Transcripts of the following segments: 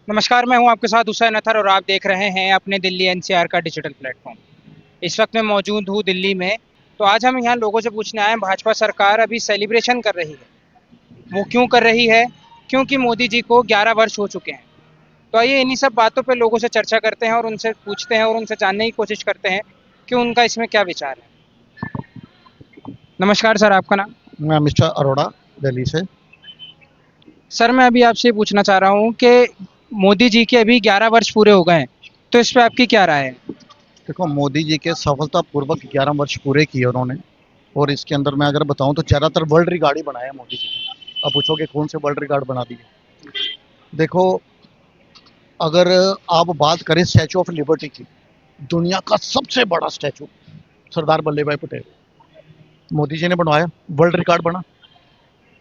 नमस्कार, मैं हूं आपके साथ हुसैन अतहर और आप देख रहे हैं अपने दिल्ली एनसीआर का डिजिटल प्लेटफॉर्म। इस वक्त मैं मौजूद हूं दिल्ली में। तो आज हम यहां लोगों से पूछने आए हैं, भाजपा सरकार अभी सेलिब्रेशन कर रही है, वो क्यों कर रही है? क्योंकि मोदी जी को 11 वर्ष हो चुके हैं। तो आइए इन्हीं सब बातों पे लोगों से चर्चा करते हैं और उनसे पूछते हैं और उनसे जानने की कोशिश करते हैं कि उनका इसमें क्या विचार है। नमस्कार सर, आपका नाम? मैं मिस्टर अरोड़ा, दिल्ली से। सर, मैं अभी आपसे ये पूछना चाह रहा हूँ कि मोदी जी के अभी 11 वर्ष पूरे हो गए हैं, तो इस पे आपकी क्या राय है? देखो, मोदी जी के सफलतापूर्वक 11 वर्ष पूरे किए उन्होंने। और इसके अंदर मैं अगर बताऊं तो ज़्यादातर वर्ल्ड रिकॉर्ड ही बनाया मोदी जी ने। अब पूछोगे कौन से वर्ल्ड रिकॉर्ड बना दिए। देखो, अगर आप बात करें स्टैचू ऑफ लिबर्टी की, दुनिया का सबसे बड़ा स्टैचू सरदार वल्लभ भाई पटेल मोदी जी ने बनवाया, वर्ल्ड रिकॉर्ड बना।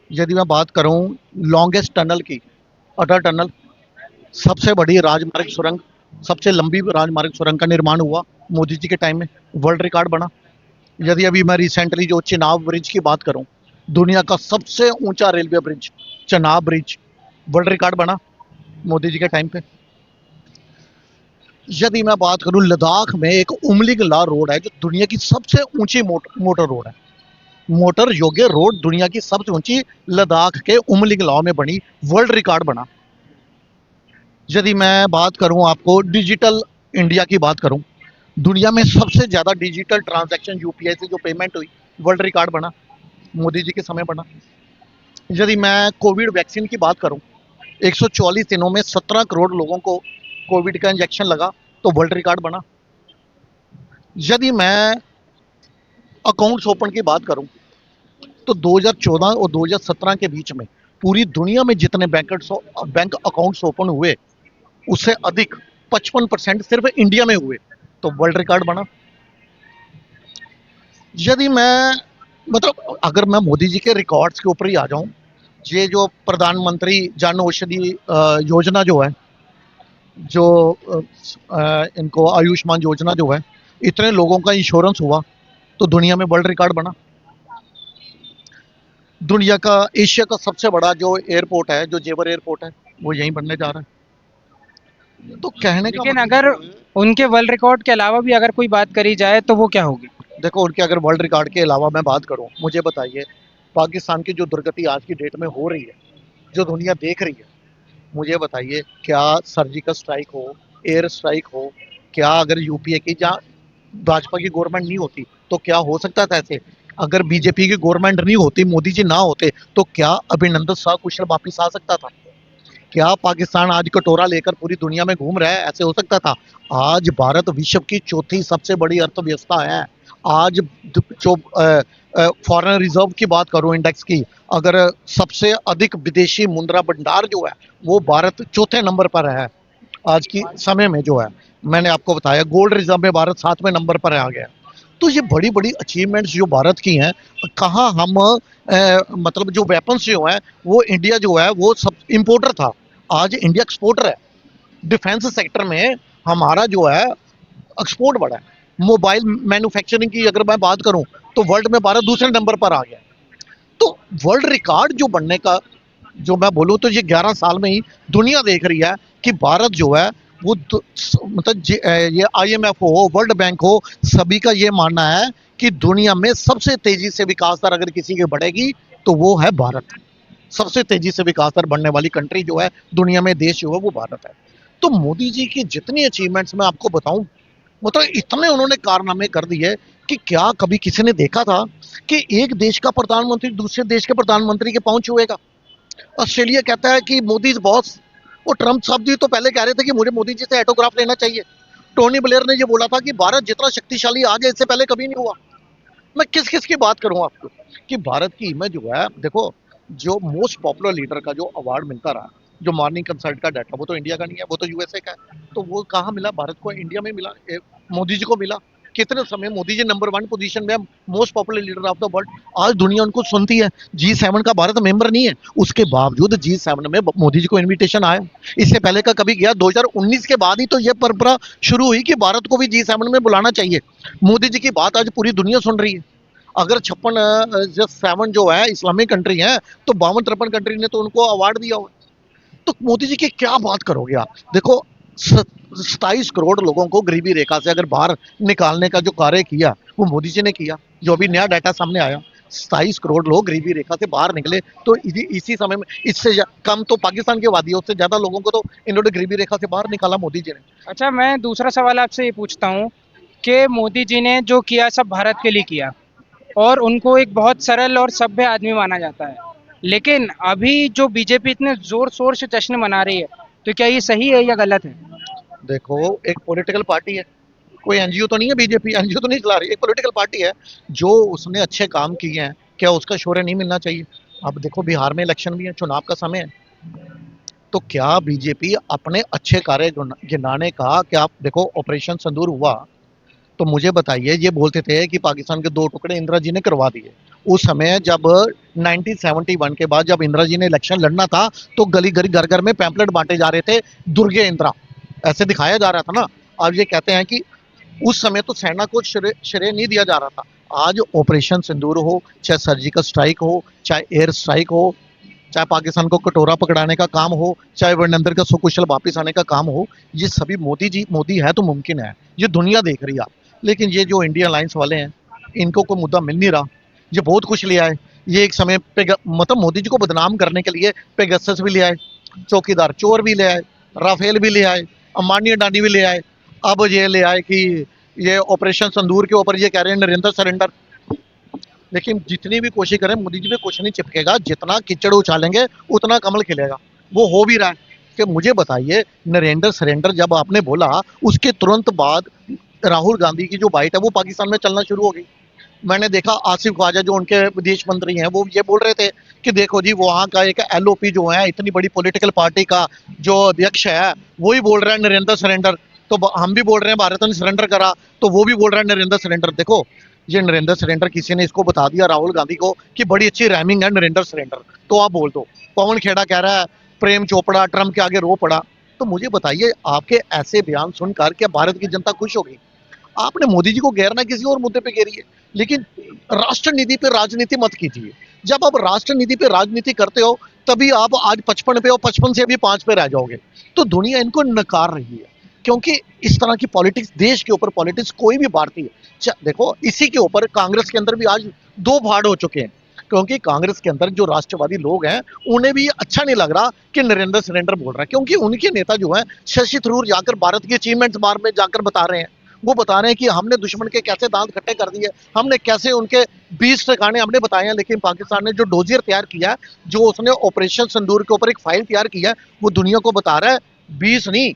यदि मैं बात करूं लॉन्गेस्ट टनल की, अटल टनल, सबसे बड़ी राजमार्ग सुरंग, सबसे लंबी राजमार्ग सुरंग का निर्माण हुआ मोदी जी के टाइम में, वर्ल्ड रिकॉर्ड बना। यदि अभी मैं रिसेंटली जो चेनाब ब्रिज की बात करूं, दुनिया का सबसे ऊंचा railway bridge Chenab bridge, world record बना मोदी जी के टाइम पे। यदि मैं बात करूं लद्दाख में एक उमलिंग ला रोड है जो दुनिया की सबसे ऊंची मोटर रोड है, मोटर योग्य रोड दुनिया की सबसे ऊंची, लद्दाख के उमलिंग लाव में बनी, वर्ल्ड रिकॉर्ड बना। यदि मैं बात करूं आपको डिजिटल इंडिया की बात करूं, दुनिया में सबसे ज्यादा डिजिटल ट्रांजैक्शन यूपीआई से जो पेमेंट हुई, वर्ल्ड रिकॉर्ड बना, मोदी जी के समय बना। यदि मैं कोविड वैक्सीन की बात करूं, 144 दिनों में 17 करोड़ लोगों को कोविड का इंजेक्शन लगा, तो वर्ल्ड रिकॉर्ड बना। यदि मैं अकाउंट्स ओपन की बात करूं, तो 2014 और 2017 के बीच में पूरी दुनिया में जितने बैंक अकाउंट्स ओपन हुए, उससे अधिक 55% सिर्फ इंडिया में हुए, तो वर्ल्ड रिकॉर्ड बना। यदि मैं मतलब अगर मैं मोदी जी के रिकॉर्ड्स के ऊपर ही आ जाऊं, ये जो प्रधानमंत्री जन औषधि योजना जो है, जो इनको आयुष्मान योजना जो है, इतने लोगों का इंश्योरेंस हुआ, तो दुनिया में वर्ल्ड रिकॉर्ड बना। दुनिया का एशिया का सबसे बड़ा जो एयरपोर्ट है, जो जेवर एयरपोर्ट है, वो यहीं बनने जा रहा है। तो कहने का लेकिन मतलब अगर जो है, उनके वर्ल्ड रिकॉर्ड के अलावा भी अगर कोई बात करी जाए तो वो क्या होगी? देखो उनके अगर वर्ल्ड रिकॉर्ड के अलावा मैं बात करूं, मुझे बताइए, पाकिस्तान की जो दुर्गति आज की डेट में हो रही है, जो दुनिया देख रही है, मुझे बताइए, क्या सर्जिकल स्ट्राइक हो, एयर स्ट्राइक हो, क्या अगर यूपीए की जहाँ भाजपा की गवर्नमेंट नहीं होती तो क्या हो सकता था ऐसे? अगर बीजेपी की गवर्नमेंट नहीं होती, मोदी जी ना होते, तो क्या अभिनंदन शाह कुशल वापिस आ सकता था? क्या पाकिस्तान आज कटोरा लेकर पूरी दुनिया में घूम रहा है, ऐसे हो सकता था? आज भारत विश्व की चौथी सबसे बड़ी अर्थव्यवस्था है। आज जो फॉरेन रिजर्व की बात करूं, इंडेक्स की, अगर सबसे अधिक विदेशी मुद्रा भंडार जो है, वो भारत चौथे नंबर पर है आज की समय में। जो है, मैंने आपको बताया, गोल्ड रिजर्व में भारत 7वें नंबर पर आ गया। तो ये बड़ी बड़ी अचीवमेंट्स जो भारत की हैं, कहाँ हम मतलब जो वेपन्स जो हैं, वो इंडिया जो है वो सब इम्पोर्टर था, आज इंडिया एक्सपोर्टर है। डिफेंस सेक्टर में हमारा जो है एक्सपोर्ट बढ़ा है। मोबाइल मैन्युफैक्चरिंग की अगर मैं बात करूं, तो वर्ल्ड में भारत दूसरे नंबर पर आ गया। तो वर्ल्ड रिकॉर्ड जो बनने का, जो मैं बोलूं तो ये 11 साल में ही दुनिया देख रही है कि भारत जो है वो मतलब ये आईएमएफ हो, वर्ल्ड बैंक हो, सभी का ये मानना है कि दुनिया में सबसे तेजी से विकास दर अगर किसी की बढ़ेगी, तो वो है भारत। सबसे तेजी से विकास दर बढ़ने वाली कंट्री जो है दुनिया में, देश जो है, वो भारत है। तो मोदी जी की जितनी अचीवमेंट्स मैं आपको बताऊं, मतलब इतने उन्होंने कारनामे कर दिए कि क्या कभी किसी ने देखा था कि एक देश का प्रधानमंत्री दूसरे देश के प्रधानमंत्री के पांव छुएगा? ऑस्ट्रेलिया कहता है कि मोदी इज बॉस। वो ट्रंप साहब जी तो पहले कह रहे थे कि मुझे मोदी जी से ऑटोग्राफ लेना चाहिए। टोनी ब्लेयर ने ये बोला था कि भारत जितना शक्तिशाली आज है, इससे पहले कभी नहीं हुआ। मैं किस किस की बात करूं आपको, कि भारत की इमेज जो है, देखो, जो मोस्ट पॉपुलर लीडर का जो अवार्ड मिलता रहा, जो मॉर्निंग कंसल्ट का डाटा, वो तो इंडिया का नहीं है, वो तो यूएसए का है। तो वो कहाँ मिला भारत को? इंडिया में मिला, मोदी जी को मिला। कितने समय मोदी जी नंबर 1 पोजीशन में, most popular leader of the world. आज दुनिया उनको सुनती है। G7 का भारत मेंबर नहीं है, उसके बावजूद G7 में मोदी जी को इनविटेशन आया। इससे पहले का कभी गया? 2019 के बाद ही तो ये परंपरा शुरू हुई कि भारत को भी G7 में बुलाना चाहिए। मोदी जी की बात आज पूरी दुनिया सुन रही है। अगर 56 जो 7 जो है इस्लामिक कंट्री है, तो 52-53 कंट्री ने तो उनको अवार्ड दिया हुआ। तो मोदी जी की क्या बात करोगे आप? देखो 27 करोड़ लोगों को गरीबी रेखा से अगर बाहर निकालने का जो कार्य किया वो मोदी जी ने किया। जो अभी नया डाटा सामने आया, 27 करोड़ लोग गरीबी रेखा से बाहर निकले। तो इसी समय में इससे कम तो पाकिस्तान के वादियों से ज्यादा लोगों को तो इन्होंने गरीबी रेखा से बाहर निकाला मोदी जी ने। अच्छा, मैं दूसरा सवाल आपसे ये पूछता हूँ कि मोदी जी ने जो किया सब भारत के लिए किया और उनको एक बहुत सरल और सभ्य आदमी माना जाता है। लेकिन अभी जो बीजेपी इतने जोर शोर से जश्न मना रही है, तो क्या ये सही है या गलत है? देखो एक पॉलिटिकल पार्टी है, कोई एनजीओ तो नहीं है, बीजेपी एनजीओ तो नहीं चला रही, एक पॉलिटिकल पार्टी है। जो उसने अच्छे काम किए हैं, क्या उसका श्रेय नहीं मिलना चाहिए? अब देखो बिहार में इलेक्शन भी है, चुनाव का समय है। तो क्या बीजेपी अपने अच्छे कार्य गिनाने का, क्या आप देखो ऑपरेशन सिंदूर हुआ तो मुझे बताइए, ये बोलते थे कि पाकिस्तान के 2 टुकड़े इंदिरा जी ने करवा दिए। उस समय जब 1971 के बाद जब इंदिरा जी ने इलेक्शन लड़ना था तो गली गली घर घर में पैम्पलेट बांटे जा रहे थे, दुर्गे इंदिरा ऐसे दिखाया जा रहा था ना। अब ये कहते हैं कि उस समय तो सेना को श्रेय नहीं दिया जा रहा था। आज ऑपरेशन सिंदूर हो, चाहे सर्जिकल स्ट्राइक हो, चाहे एयर स्ट्राइक हो, चाहे पाकिस्तान को कटोरा पकड़ाने का काम हो, चाहे वर्णंदर का सकुशल वापिस आने का काम हो, ये सभी मोदी जी मोदी है तो मुमकिन है। ये दुनिया देख रही है। लेकिन ये जो इंडिया अलायंस वाले हैं, इनको कोई मुद्दा मिल नहीं रहा। ये बहुत कुछ ले आए। ये एक समय पे मतलब मोदी जी को बदनाम करने के लिए पेगासस भी ले आए, चौकीदार चोर भी ले आए, राफेल भी ले आए, अंबानी अडानी भी ले आए। अब ये ले आए कि ये ऑपरेशन संदूर के ऊपर ये कह रहे हैं नरेंद्र सरेंडर। लेकिन जितनी भी कोशिश करें मोदी जी पे कुछ नहीं चिपकेगा। जितना कीचड़ उछालेंगे उतना कमल खिलेगा। वो हो भी रहा है। कि मुझे बताइए, नरेंद्र सरेंडर जब आपने बोला उसके तुरंत बाद राहुल गांधी की जो बाइट है वो पाकिस्तान में चलना शुरू हो गई। मैंने देखा आसिफ ख्वाजा जो उनके विदेश मंत्री हैं वो ये बोल रहे थे कि देखो जी वहाँ का एक एलओपी जो है, इतनी बड़ी पॉलिटिकल पार्टी का जो अध्यक्ष है, वो ही बोल रहा है नरेंद्र सरेंडर। तो हम भी बोल रहे हैं भारत ने सरेंडर करा, तो वो भी बोल रहा है नरेंद्र सरेंडर। देखो ये नरेंद्र सरेंडर किसी ने इसको बता दिया राहुल गांधी को कि बड़ी अच्छी रैमिंग है नरेंद्र सरेंडर, तो आप बोल दो। पवन खेड़ा कह रहा है प्रेम चोपड़ा ट्रम्प के आगे रो पड़ा। तो मुझे बताइए, आपके ऐसे बयान सुनकर क्या भारत की जनता खुश होगी? आपने मोदी जी को घेरना किसी और मुद्दे पे घेरिए, लेकिन राष्ट्र नीति पे राजनीति मत कीजिए। जब आप राष्ट्र नीति पे राजनीति करते हो तभी आप आज 55 पे और 55 से अभी 5 पे रह जाओगे। तो दुनिया इनको नकार रही है, क्योंकि इस तरह की पॉलिटिक्स, देश के ऊपर पॉलिटिक्स कोई भी भारतीय, देखो इसी के ऊपर कांग्रेस के अंदर भी आज 2 भाड़ हो चुके हैं। क्योंकि कांग्रेस के अंदर जो राष्ट्रवादी लोग हैं उन्हें भी अच्छा नहीं लग रहा कि नरेंद्र सरेंडर बोल रहा है, क्योंकि उनके नेता जो है शशि थरूर जाकर भारत की अचीवमेंट्स बार में जाकर बता रहे हैं। वो बता रहे हैं कि हमने दुश्मन के कैसे दांत खट्टे कर दिए, हमने कैसे उनके 20 ठिकाने हमने बताए हैं। लेकिन पाकिस्तान ने जो डोजियर तैयार किया, जो उसने ऑपरेशन सिंदूर के ऊपर एक फाइल तैयार किया, वो दुनिया को बता रहा है 20 नहीं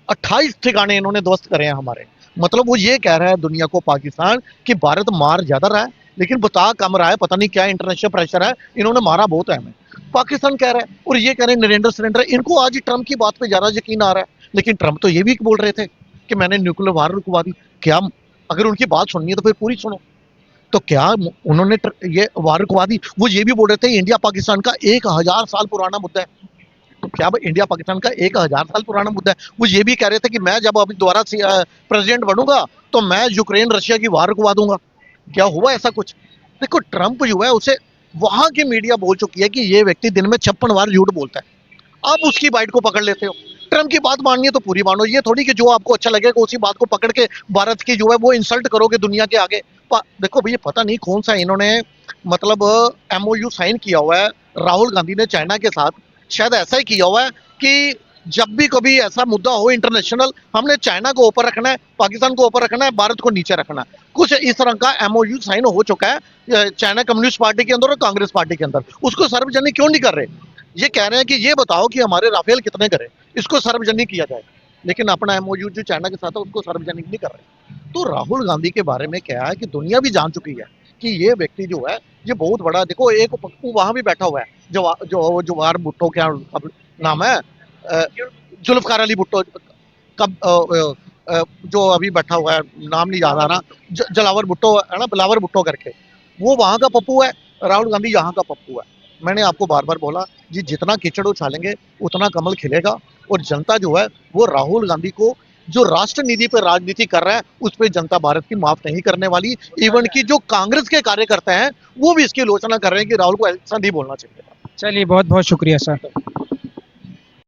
28 ठिकाने इन्होंने ध्वस्त करे हैं हमारे। मतलब वो ये कह रहा है दुनिया को, पाकिस्तान, कि भारत मार ज्यादा रहा है लेकिन बता कम रहा है। पता नहीं क्या इंटरनेशनल प्रेशर है, इन्होंने मारा बहुत है हमें, पाकिस्तान कह रहा है। और ये कह रहे हैं नरेंद्र सरेंडर। इनको आज ट्रंप की बात पे ज्यादा यकीन आ रहा है, लेकिन ट्रंप तो ये भी बोल रहे थे कि मैंने न्यूक्लियर वार रुकवा दी। क्या अगर उनकी बात सुननी है तो फिर पूरी सुनो। तो क्या उन्होंने ये वार रुकवा दी? वो ये भी बोल रहे थे इंडिया पाकिस्तान का 1000 साल पुराना मुद्दा है। तो क्या इंडिया पाकिस्तान का 1000 साल पुराना मुद्दा है? वो ये भी कह रहे थे कि मैं जब अभी दोबारा प्रेसिडेंट बनूंगा तो मैं यूक्रेन रशिया की वार रुकवा दूंगा। क्या हुआ ऐसा कुछ? देखो ट्रंप जो है उसे वहां की मीडिया बोल चुकी है कि ये व्यक्ति दिन में 56 बार झूठ बोलता है। आप उसकी बाइट को पकड़ लेते हो। ट्रंप की बात माननी है तो पूरी मानो, ये थोड़ी कि जो आपको अच्छा लगेगा उसी बात को पकड़ के भारत की जो है वो इंसल्ट करोगे दुनिया के आगे। देखो भैया, पता नहीं कौन सा इन्होंने मतलब एमओयू साइन किया हुआ है राहुल गांधी ने चाइना के साथ। शायद ऐसा ही किया हुआ है कि जब भी कभी ऐसा मुद्दा हो इंटरनेशनल, हमने चाइना को ऊपर रखना है, पाकिस्तान को ऊपर रखना है, भारत को नीचे रखना है। कुछ इस तरह का एमओयू साइन हो चुका है चाइना कम्युनिस्ट पार्टी के अंदर और कांग्रेस पार्टी के अंदर। उसको सार्वजनिक क्यों नहीं कर रहे? ये कह रहे हैं कि ये बताओ कि हमारे राफेल कितने करे, इसको सार्वजनिक किया जाए। लेकिन अपना एमओयू जो चाइना के साथ है उसको सार्वजनिक नहीं कर रहे। तो राहुल गांधी के बारे में क्या है कि दुनिया भी जान चुकी है कि ये व्यक्ति जो है ये बहुत बड़ा, देखो एक पप्पू वहां भी बैठा हुआ है, जवाहर भुट्टो, क्या नाम है, जुल्फकार अली भुट्टो कब जो अभी बैठा हुआ है, नाम नहीं याद आ रहा, जलावर भुट्टो है ना, बिलावर भुट्टो करके, वो वहां का पप्पू है, राहुल गांधी यहाँ का पप्पू है। मैंने आपको बार बार बोला जी, जितना कीचड़ उछालेंगे उतना कमल खिलेगा। और जनता जो है वो राहुल गांधी को, जो राष्ट्र नीति पर राजनीति कर रहा है, उस पर जनता भारत की माफ नहीं करने वाली। इवन की जो कांग्रेस के कार्यकर्ता हैं वो भी इसकी आलोचना कर रहे हैं कि राहुल को ऐसा नहीं बोलना चाहिए। चलिए, बहुत बहुत शुक्रिया सर।